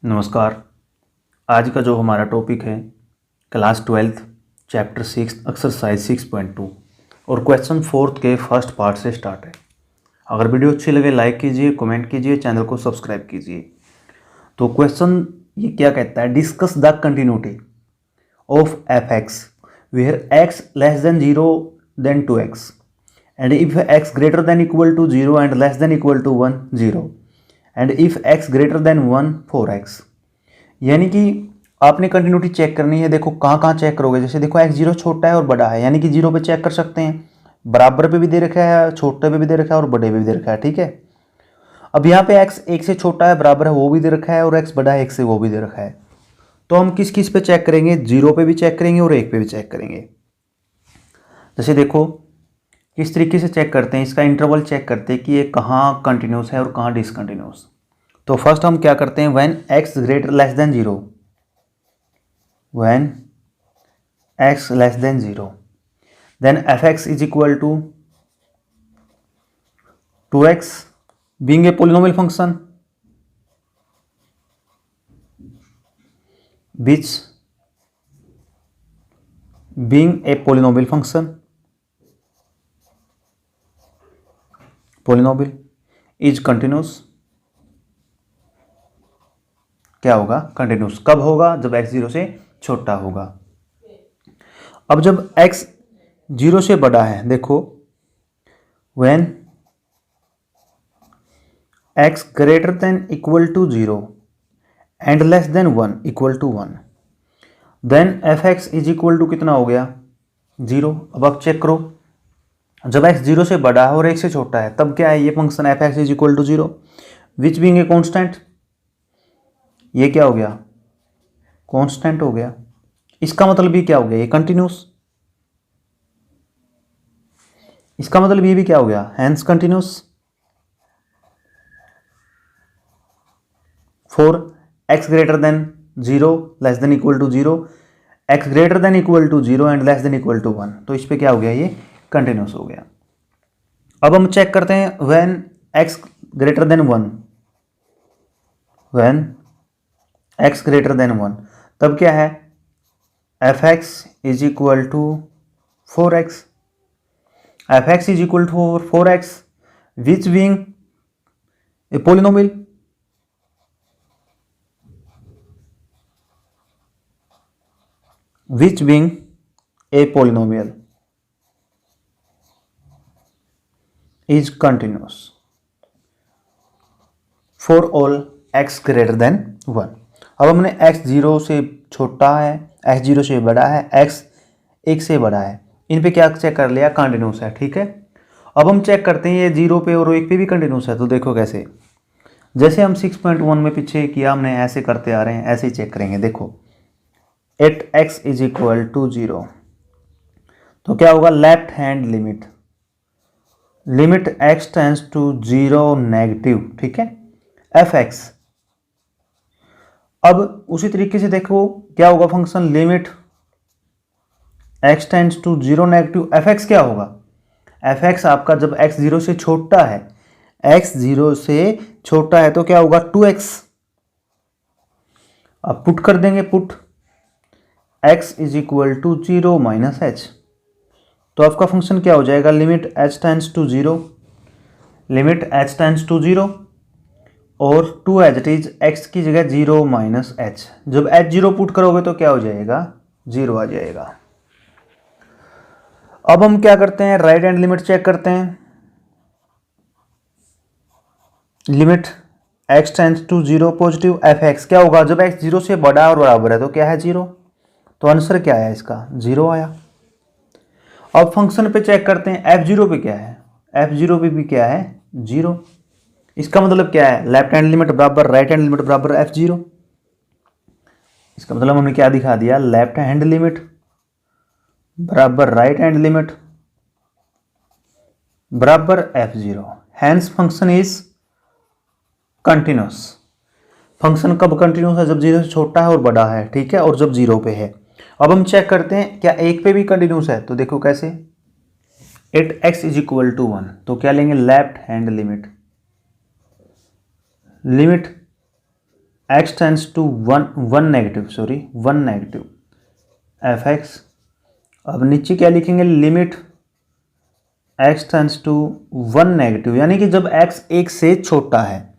नमस्कार। आज का जो हमारा टॉपिक है क्लास 12th चैप्टर 6 एक्सरसाइज 6.2 और क्वेश्चन 4 के फर्स्ट पार्ट से स्टार्ट है। अगर वीडियो अच्छी लगे लाइक कीजिए, कमेंट कीजिए, चैनल को सब्सक्राइब कीजिए। तो क्वेश्चन ये क्या कहता है, discuss the continuity of F X where X less than 0 then 2x and if x greater than equal to 0 and less than equal to 1 0 and if x greater than 1 4x। यानी कि आपने continuity check करनी है। देखो कहाँ कहाँ check करोगे, जैसे देखो x जीरो छोटा है और बड़ा है, यानी कि जीरो पे चेक कर सकते हैं, बराबर पे भी दे रखा है, छोटे पे भी दे रखा है और बड़े पे भी दे रखा है। ठीक है, अब यहाँ पे x एक से छोटा है, बराबर है वो भी दे रखा है, और x बड़ा है एक से वो भी दे रखा है। तो हम किस किस पे चेक करेंगे, जीरो पे भी चेक करेंगे और एक पे भी चेक करेंगे। जैसे देखो किस तरीके से चेक करते हैं, इसका इंटरवल चेक करते हैं कि ये कहाँ कंटिन्यूस है और कहाँ डिसकंटिन्यूस। तो फर्स्ट हम क्या करते हैं, when x greater less than 0, when x less than 0 then f(x) is equal to 2x being a polynomial function which being a polynomial function polynomial is continuous। क्या होगा, कंटिन्यूस। कब होगा, जब x 0 से छोटा होगा। अब जब x 0 से बड़ा है, देखो when x greater than equal to 0 and less than 1 equal to 1 then f(x) is equal to कितना हो गया, 0। अब आप चेक करो, जब x 0 से बड़ा है और 1 से छोटा है तब क्या है, ये function f(x) is equal to 0 which being a constant. ये क्या हो गया, कांस्टेंट हो गया। इसका मतलब ये क्या हो गया, ये कंटिन्यूस। इसका मतलब ये भी क्या हो गया, hence continuous. For x greater than 0 less than equal to 0, x greater than equal to 0 and less than equal to 1, तो इस पे क्या हो गया, ये कंटिन्यूस हो गया। अब हम चेक करते हैं when x greater than 1, when x greater than 1 तब क्या है, f(x) is equal to 4x, f(x) is equal to 4x which being a polynomial, which being a polynomial is continuous for all x greater than 1। अब हमने x 0 से छोटा है, x 0 से बड़ा है, x 1 से बड़ा है, इन पे क्या चेक कर लिया, कंटिन्यूस है। ठीक है, अब हम चेक करते हैं ये 0 पे और 1 पे भी कंटिन्यूस है। तो देखो कैसे, जैसे हम 6.1 में पीछे किया हमने, ऐसे करते आ रहे हैं, ऐसे ही चेक करेंगे। देखो at x is equal to 0 तो क्या होगा, left hand limit, limit x tends to 0 negative. ठीक है, f(x). अब उसी तरीके से देखो क्या होगा function, limit x tends to 0 negative, f(x) क्या होगा, f(x) आपका जब x 0 से छोटा है, x 0 से छोटा है तो क्या होगा, 2x। अब पुट कर देंगे, put x is equal to 0 minus h, तो आपका फंक्शन क्या हो जाएगा, limit h tends to 0, limit h tends to 0 और 2 एज इट इज x की जगह 0 माइनस h। जब h 0 पुट करोगे तो क्या हो जाएगा, 0 आ जाएगा। अब हम क्या करते हैं, राइट हैंड लिमिट चेक करते हैं। Limit x tends to 0 positive, f(x) क्या होगा, जब x 0 से बड़ा और बराबर है तो क्या है, 0, तो आंसर क्या आया इसका, 0 आया। अब फंक्शन पे चेक करते हैं, f(0) पे क्या है, f(0) पे भी क्या है, 0। इसका मतलब क्या है, लेफ्ट हैंड लिमिट बराबर राइट हैंड लिमिट बराबर f(0)। इसका मतलब हमने क्या दिखा दिया, लेफ्ट हैंड लिमिट बराबर राइट हैंड लिमिट बराबर f(0), hence function is continuous. Function कब कंटिन्यूस है, जब 0 से छोटा है और बड़ा है। ठीक है, और जब 0 पे है। अब हम चेक करते हैं क्या 1 पे भी कंटिन्यूस है, तो देखो कैसे, at x is equal to 1 तो क्या लेंगे, left hand limit, limit x tends to one negative F X. अब नीचे क्या लिखेंगे, limit x tends to one negative, यानी कि जब x एक से छोटा है,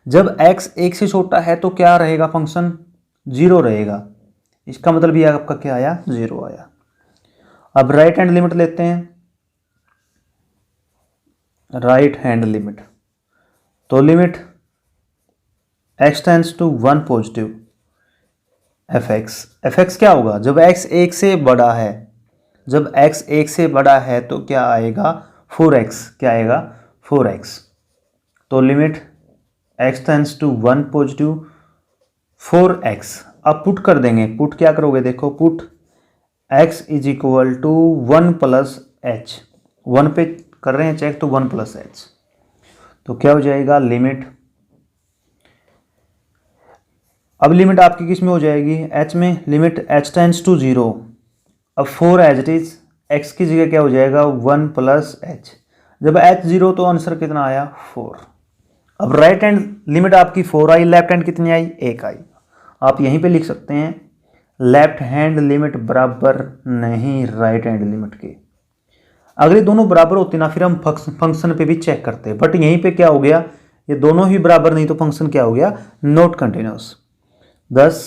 जब x एक से छोटा है तो क्या रहेगा, फंक्शन जीरो रहेगा। इसका मतलब ये आपका क्या आया, जीरो आया। अब राइट हैंड लिमिट लेते हैं, राइट हैंड लिमिट, तो limit x tends to one positive f x क्या होगा, जब x एक से बड़ा है, जब x एक से बड़ा है तो क्या आएगा, 4x, क्या आएगा 4x। तो limit x tends to one positive 4x। अब पुट कर देंगे, पुट क्या करोगे, देखो put x is equal to one plus h, one पे कर रहे हैं चेक, तो वन प्लस एच, तो क्या हो जाएगा लिमिट। अब लिमिट आपकी किस में हो जाएगी, h में, limit h tends to zero. अब 4 एज इट इज, x की जगह क्या हो जाएगा, वन प्लस एच। जब h जीरो तो आंसर कितना आया, 4। अब राइट हैंड लिमिट आपकी 4 आई, लेफ्ट हैंड कितनी आई, 1 आई। आप यहीं पे लिख सकते हैं लेफ्ट हैंड लिमिट बराबर नहीं राइट हैंड लिमिट के। अगर ये दोनों बराबर होते ना फिर हम फंक्शन पे भी चेक करते, बट यहीं पे क्या हो गया, ये दोनों ही बराबर नहीं तो फंक्शन क्या हो गया, not continuous. thus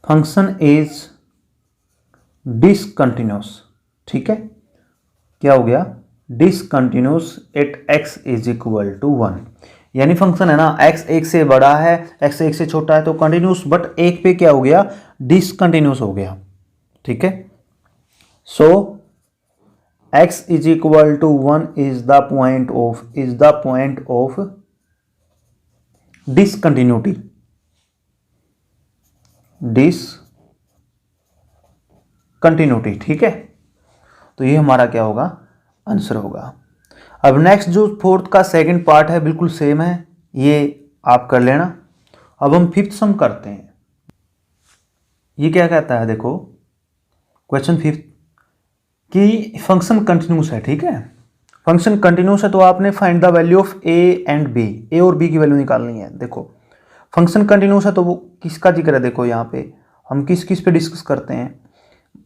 function is discontinuous. ठीक है, क्या हो गया, discontinuous at x is equal to one. यानी फंक्शन है ना, x एक से बड़ा है, x एक से छोटा है तो कंटिन्यूअस, बट एक पे क्या हो गया, डिसकंटिन्यूअस हो गया। ठीक है, so x is equal to one is the point of discontinuity, ठीक है, तो ये हमारा क्या होगा, आंसर होगा। अब नेक्स्ट जो फोर्थ का सेकंड पार्ट है बिल्कुल सेम है, ये आप कर लेना। अब हम फिफ्थ सम करते हैं। ये क्या कहता है, देखो क्वेश्चन फिफ्थ कि फंक्शन कंटिन्यूस है। ठीक है, फंक्शन कंटिन्यूस है तो आपने find the value of a and b, a और b की वैल्यू निकालनी है। देखो फंक्शन कंटिन्यूस है तो वो किसका जिक्र है, देखो यहाँ पे हम किस किस पे डिस्कस करते हैं,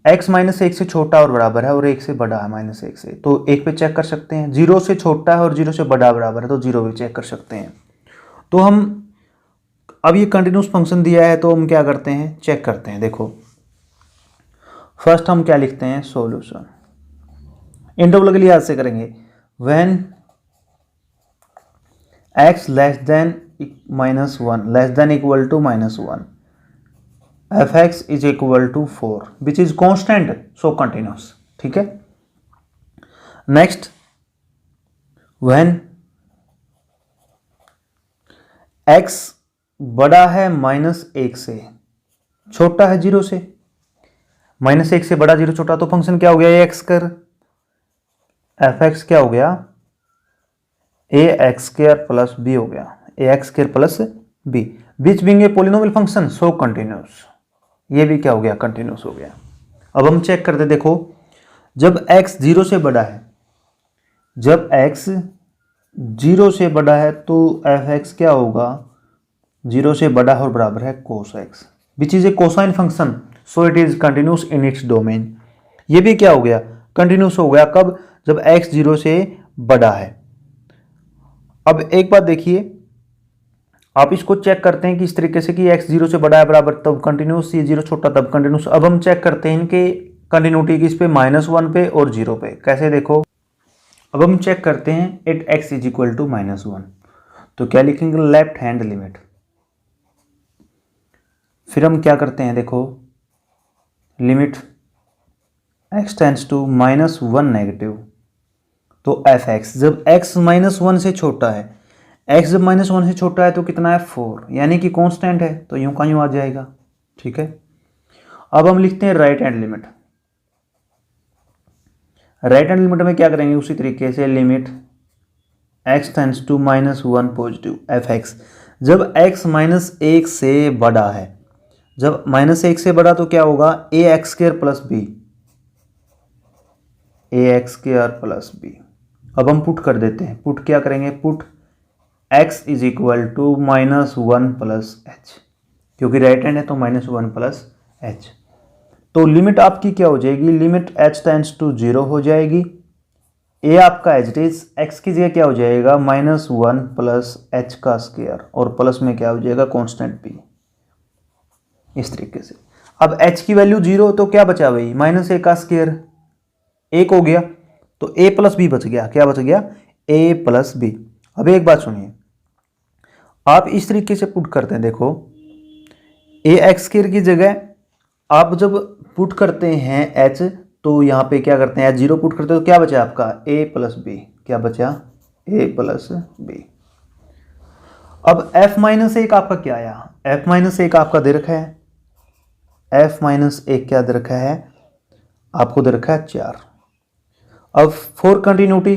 x माइनस एक से छोटा और बराबर है और एक से बड़ा है माइनस एक से, तो एक पे चेक कर सकते हैं। जीरो से छोटा है और जीरो से बड़ा बराबर है तो जीरो पे चेक कर सकते हैं। तो हम अब ये कंटिन्यूस फंक्शन दिया है तो हम क्या करते हैं, चेक करते हैं। देखो फर्स्ट हम क्या लिखते हैं, सॉल्यूशन। इंटरवल के लिए याद से करेंगे, when x less than minus one less than equal to minus one f x is equal to 4 which is constant, so continuous. ठीक है, नेक्स्ट व्हेन x बड़ा है माइनस एक से, छोटा है जीरो से, माइनस एक से बड़ा जीरो छोटा, तो फंक्शन क्या हो गया, ए एक्स कर, एफ एक्स क्या हो गया, a x square plus b हो गया, a x square plus b, which being a polynomial function so continuous. ये भी क्या हो गया, कंटिन्यूस हो गया। अब हम चेक करते, देखो जब x जीरो से बड़ा है, जब x जीरो से बड़ा है तो एफ एक्स क्या होगा, जीरो से बड़ा और बराबर है cos x, which is a cosine function, so it is continuous in its domain. ये भी क्या हो गया, कंटिन्यूस हो गया। कब, जब x जीरो से बड़ा है। अब एक बात देखिए, आप इसको चेक करते हैं कि इस तरीके से कि x जीरो से बड़ा है बराबर तब कंटिन्यूस, ये जीरो छोटा तब कंटिन्यूस। अब हम चेक करते हैं इनके कंटिन्यूटी किस पे, माइनस वन पे और जीरो पे। कैसे, देखो अब हम चेक करते हैं at x is equal to minus one, तो क्या लिखेंगे, लेफ्ट हैंड लिमिट। फिर हम क्या करते हैं, देखो limit x tends to minus one negative, तो एफ एक्स, जब x माइनस वन से छोटा है, x जब माइनस वन से छोटा है तो कितना है, 4, यानी कि कांस्टेंट है, तो यूं का यूं आ जाएगा। ठीक है, अब हम लिखते हैं right hand limit. Right hand limit में क्या करेंगे, उसी तरीके से limit x tends to minus one positive f x, जब x माइनस एक से बड़ा है, जब माइनस एक से बड़ा तो क्या होगा, a x square plus b, a x square plus b. अब हम पुट कर देते हैं, पुट क्या करेंगे, put x is equal to -1 plus h, क्योंकि राइट हैंड है तो -1 प्लस एच। तो लिमिट आपकी क्या हो जाएगी, लिमिट h टेंड्स टू 0 हो जाएगी। ए आपका एज इट इज, एक्स की जगह क्या हो जाएगा -1 प्लस एच का स्क्वायर, और प्लस में क्या हो जाएगा कांस्टेंट p, इस तरीके से। अब h की वैल्यू 0 तो क्या बचा भाई, -a का स्क्वायर 1 हो गया, तो a प्लस बी बच गया। क्या बच गया, a प्लस बी। अब एक बात सुनिए, आप इस तरीके से पुट करते हैं, देखो ए एक्स स्क्वायर की जगह आप जब पुट करते हैं h, तो यहाँ पे क्या करते हैं, h 0 पुट करते हैं तो क्या बचा आपका a प्लस बी। क्या बचा, a प्लस बी। अब f माइनस 1 आपका क्या आया, f माइनस 1 आपका दे रखा है, f माइनस 1 क्या दे रखा है आपको, दे रखा है 4। अब फॉर कंटिन्यूटी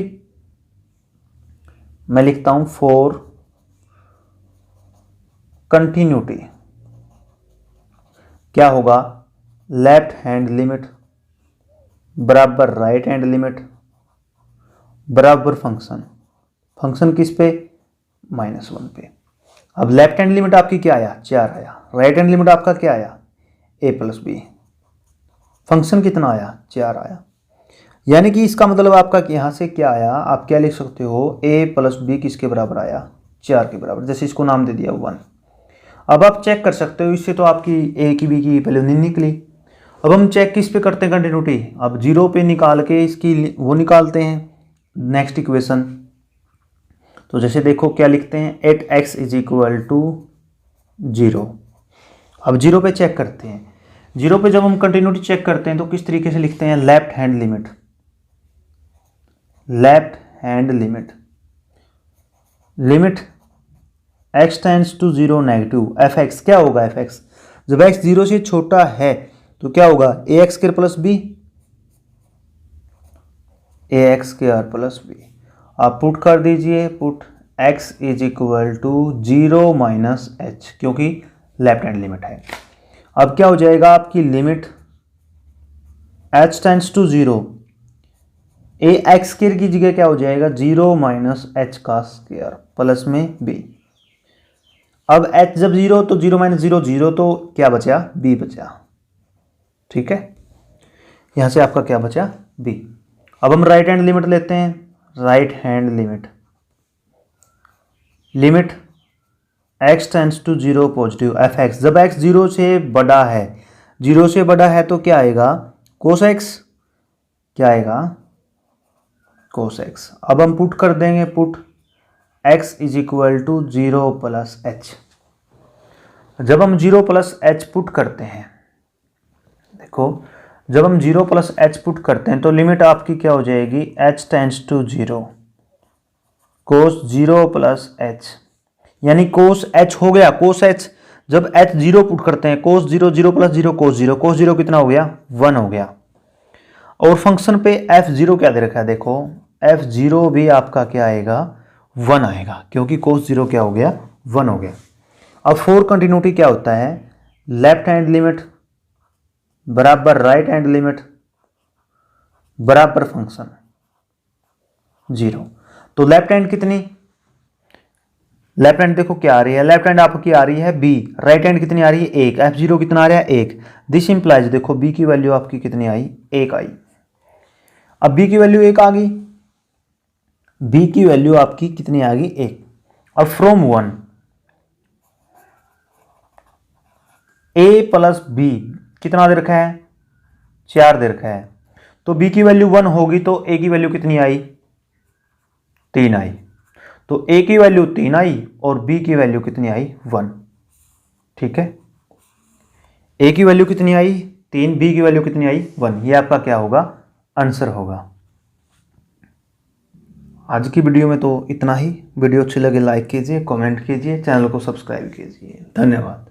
मैं लिखता हूं, फॉर कंटिन्यूटी क्या होगा, लेफ्ट हैंड लिमिट बराबर राइट हैंड लिमिट बराबर फंक्शन, फंक्शन किस पे, -1 पे। अब लेफ्ट हैंड लिमिट आपकी क्या आया, 4 आया, राइट हैंड लिमिट आपका क्या आया, a प्लस बी, फंक्शन कितना आया, 4 आया। यानी कि इसका मतलब आपका यहां से क्या आया, आप क्या लिख सकते हो, a प्लस बी किसके बराबर आया, 4 के बराबर, जैसे इसको नाम दे दिया 1। अब आप चेक कर सकते हो, इससे तो आपकी a की b की वैल्यू नहीं निकली। अब हम चेक किस पे करते हैं कंटिन्यूटी, अब 0 पे निकाल के इसकी वो निकालते हैं नेक्स्ट इक्वेशन। तो जैसे देखो क्या लिखते हैं, 8x इज इक्वल टू 0। अब 0 पे चेक करते हैं, 0 पे जब हम कंटिन्यूटी चेक करते हैं तो किस तरीके से लिखते हैं, left hand limit, left hand limit, limit x tends to 0 negative f(x) क्या होगा, f(x) जब x 0 से छोटा है तो क्या होगा, ax square plus b, ax square plus b. आप पुट कर दीजिए, put x is equal to 0 minus h, क्योंकि लेफ्ट हैंड लिमिट है। अब क्या हो जाएगा आपकी limit h tends to 0, ax square की जगह क्या हो जाएगा 0 माइनस एच का स्क्वायर प्लस में b। अब h जब 0 तो 0 माइनस 0 0, तो क्या बचा, b बचा। ठीक है, यहां से आपका क्या बचा, b। अब हम राइट हैंड लिमिट लेते हैं, right hand limit, limit x tends to 0 positive f(x), जब x 0 से बड़ा है, 0 से बड़ा है तो क्या आएगा, cos x, क्या आएगा cos x। अब हम पुट कर देंगे, put x is equal to 0 plus h. जब हम 0 प्लस एच पुट करते हैं, देखो जब हम 0 प्लस एच पुट करते हैं तो लिमिट आपकी क्या हो जाएगी, h tends to 0 cos 0 plus h, यानी cos h हो गया, cos h जब h 0 पुट करते हैं, cos 0 0 प्लस 0 cos 0, cos 0 कितना हो गया, 1 हो गया। और फंक्शन पे f0 क्या दे रखा है, देखो f0 भी आपका क्या आएगा, 1 आएगा, क्योंकि cos 0 क्या हो गया, 1 हो गया। अब फॉर कंटिन्यूटी क्या होता है, लेफ्ट हैंड लिमिट बराबर राइट हैंड लिमिट बराबर फंक्शन 0। तो लेफ्ट हैंड कितनी, लेफ्ट हैंड देखो क्या आ रही है, लेफ्ट हैंड आपकी आ रही है b, राइट हैंड कितनी आ रही है 1, f0 कितना आ रहा है 1। दिस इंप्लाइज, देखो b की वैल्यू आपकी कितनी आई, 1 आई। अब b की वैल्यू 1 आ गई, b की वैल्यू आपकी कितनी आ गई 1। अब फ्रॉम 1 a प्लस b कितना दे रखा है, 4 दे रखा है, तो b की वैल्यू 1 होगी तो a की वैल्यू कितनी आई, 3 आई। तो a की वैल्यू 3 आई और b की वैल्यू कितनी आई, 1। ठीक है, a की वैल्यू कितनी आई 3, b की वैल्यू कितनी आई 1। ये आपका क्या होगा, आंसर होगा। आज की वीडियो में तो इतना ही। वीडियो अच्छी लगे लाइक कीजिए, कमेंट कीजिए, चैनल को सब्सक्राइब कीजिए। धन्यवाद।